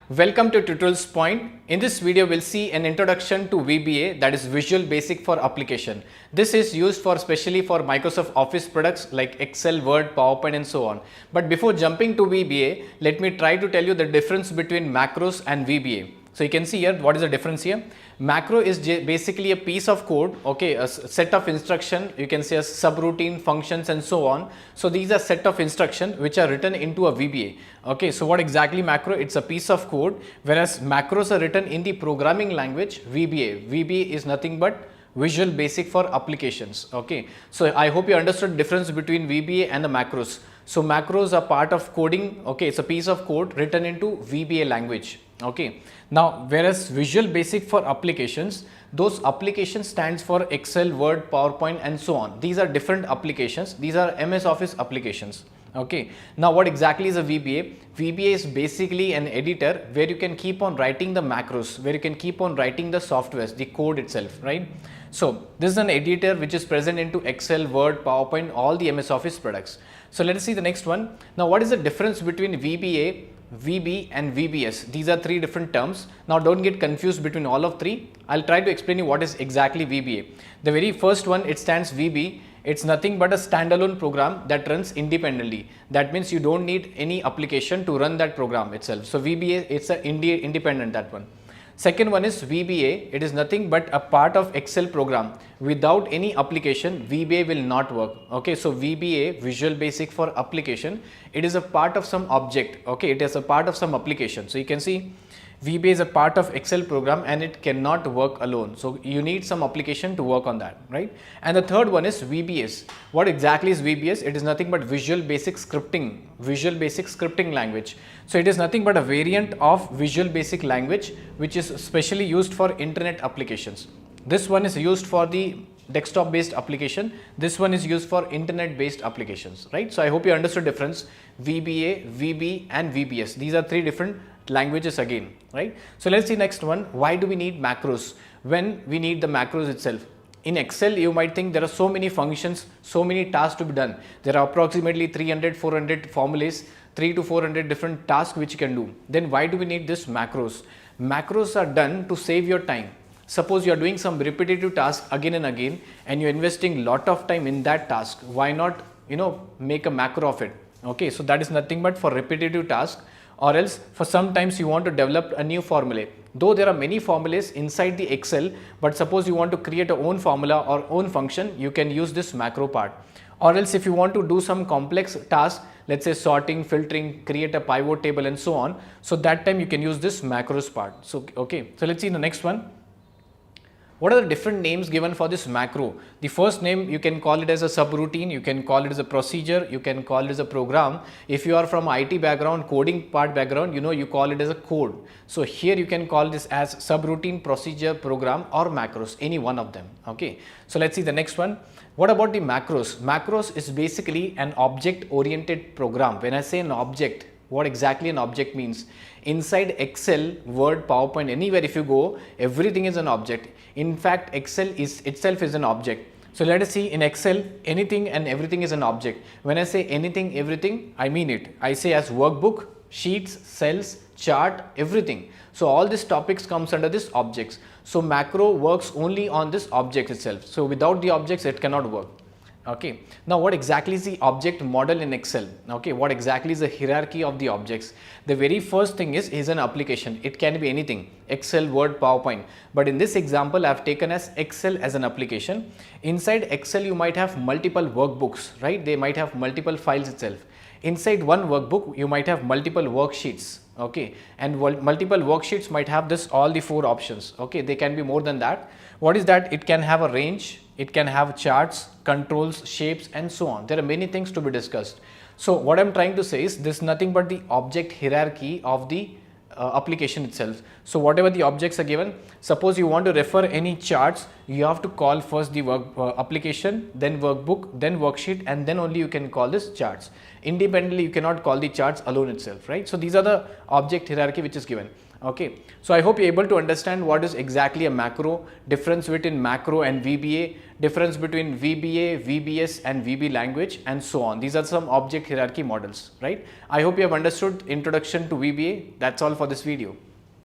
Welcome to Tutorials Point. In this video, we'll see an introduction to VBA, that is Visual Basic for Application. This is used for especially for Microsoft Office products like Excel, Word, PowerPoint and so on. But before jumping to VBA, let me try to tell you the difference between macros and VBA. So you can see here what is the difference here. Macro is basically a piece of code, okay, a set of instruction, you can say a subroutine, functions and so on. So these are set of instruction which are written into a VBA. Okay, so what exactly macro? It's a piece of code, whereas macros are written in the programming language VBA. VBA is nothing but Visual Basic for Applications. Okay, so I hope you understood the difference between VBA and the macros. So macros are part of coding, okay, it's a piece of code written into VBA language. Okay, now whereas Visual Basic for Applications, those applications stands for Excel, Word, PowerPoint and so on. These are different applications. These are MS Office applications. Okay, now what exactly is a VBA? VBA is basically an editor where you can keep on writing the macros, where you can keep on writing the softwares, the code itself, right? So this is an editor which is present into Excel, Word, PowerPoint, all the MS Office products. So let us see the next one. Now what is the difference between VBA, VB and VBS? These are three different terms. Now don't get confused between all of three. I'll try to explain you what is exactly VBA. The very first one, it stands VB. It's nothing but a standalone program that runs independently. That means you don't need any application to run that program itself. So VBA, it's a independent, that one. Second one is VBA. It is nothing but a part of Excel program. Without any application, VBA will not work. Okay, so VBA, Visual Basic for Application, it is a part of some object. Okay, it is a part of some application. So you can see VBA is a part of Excel program and it cannot work alone. So you need some application to work on that, right? And the third one is VBS. What exactly is VBS? It is nothing but Visual Basic Scripting language. So it is nothing but a variant of Visual Basic language which is specially used for internet applications. This one is used for the desktop based application. This one is used for internet based applications, right? So I hope you understood the difference. VBA, VB and VBS. These are three different languages again, right? So let's see next one. Why do we need macros? When we need the macros itself. In Excel, you might think there are so many functions, so many tasks to be done. There are approximately 300, 400 formulas, 300 to 400 different tasks which you can do. Then why do we need this macros? Macros are done to save your time. Suppose you are doing some repetitive task again and again and you're investing lot of time in that task. Why not, make a macro of it? Okay, so that is nothing but for repetitive task. Or else for sometimes you want to develop a new formula. Though there are many formulas inside the Excel, but suppose you want to create a own formula or own function, you can use this macro part. Or else if you want to do some complex task, let's say sorting, filtering, create a pivot table and so on. So that time you can use this macros part. So okay, so let's see the next one. What are the different names given for this macro? The first name, you can call it as a subroutine, you can call it as a procedure, you can call it as a program. If you are from IT background, coding part background, you call it as a code. So here you can call this as subroutine, procedure, program or macros, any one of them. Okay. So let's see the next one. What about the macros? Macros is basically an object oriented program. When I say an object, what exactly an object means? Inside Excel, Word, PowerPoint, anywhere if you go, everything is an object. In fact, Excel itself is an object. So let us see, in Excel, anything and everything is an object. When I say anything, everything, I mean it. I say as workbook, sheets, cells, chart, everything. So all these topics comes under this objects. So macro works only on this object itself. So without the objects, it cannot work. Okay, now what exactly is the object model in Excel? Okay, what exactly is the hierarchy of the objects? The very first thing is an application. It can be anything, Excel, Word, PowerPoint. But in this example, I have taken as Excel as an application. Inside Excel, you might have multiple workbooks, right? They might have multiple files itself. Inside one workbook, you might have multiple worksheets. Okay, and multiple worksheets might have all the four options. Okay, they can be more than that. What is that? It can have a range, it can have charts, controls, shapes and so on. There are many things to be discussed. So what I'm trying to say is this is nothing but the object hierarchy of the application itself. So whatever the objects are given, suppose you want to refer any charts, you have to call first the application, then workbook, then worksheet and then only you can call this charts. Independently you cannot call the charts alone itself, right? So these are the object hierarchy which is given. Okay, so I hope you're able to understand what is exactly a macro, difference between macro and VBA, difference between VBA, VBS and VB language, and so on. These are some object hierarchy models, right? I hope you have understood introduction to VBA. That's all for this video.